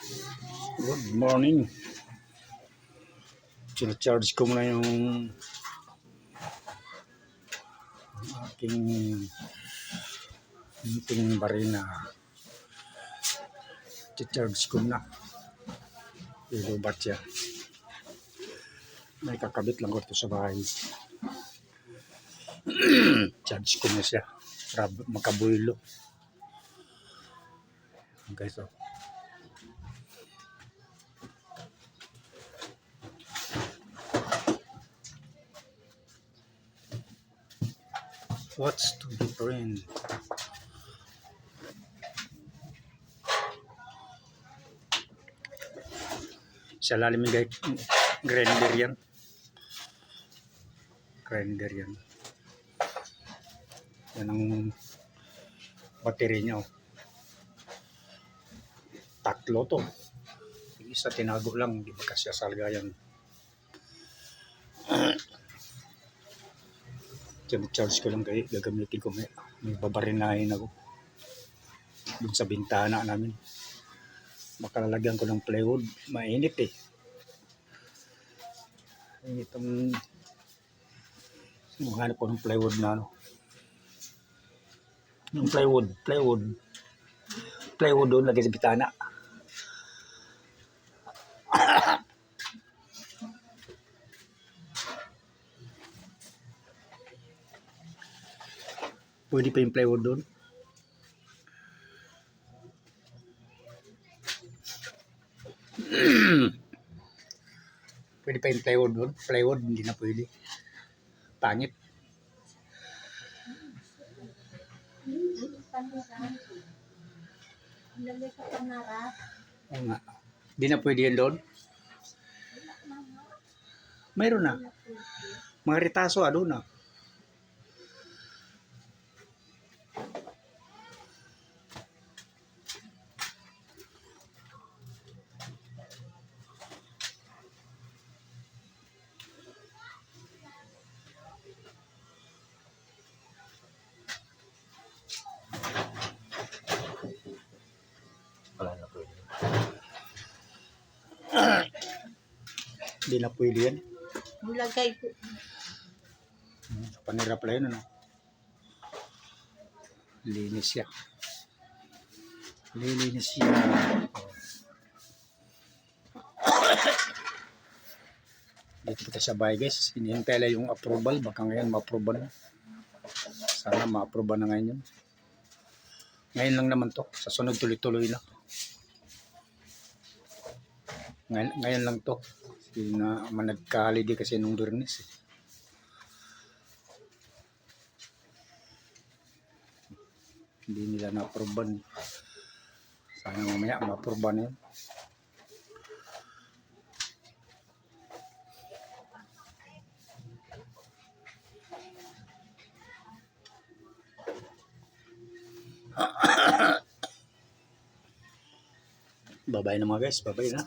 Good morning. Charge ko muna yung aking barina. Charge ko muna. Ilubat siya. May kakabit lang ko ito sa bahay. Charge ko na siya para makabuilo. Okay, so. What's to be print? Sa lalim ng grinder yan. Grinder yan. Yan ang battery niya. Tatlo to. Isa tinago lang. Di ba kasi asalga yan. Charge ko lang kayo. Gagamitin ko. May babarinahin ako. Dun sa bintana namin. Makalalagyan ko ng plywood. Mainit eh. Itong maghanap ko ng plywood na ano. Yung plywood doon lagi sa bitana. Pwede pa yung plywood doon. Pwede pa yung plywood doon. Plywood hindi na pwede. Pangit. Oo nga. Hindi na pwede yan doon. Mayroon na. Mga retaso doon na. Wala na pwede. Hindi na pwede yan. Nilagay ko. Panira pala yun, ano? Linis siya. Lilinis siya. Dito kita sa bahay, guys. Hinihintay lang yung approval. Baka ngayon ma-approve na. Sana ma-approve na ngayon yun. Ngayon lang naman to. Sa sunod tuloy-tuloy na. Ngayon lang to. Nagka-holiday kasi nung Bernes eh. Hindi nila na-approvean. Sana mamaya ma-approvean yun. Bye-bye na mga guys. Bye-bye na.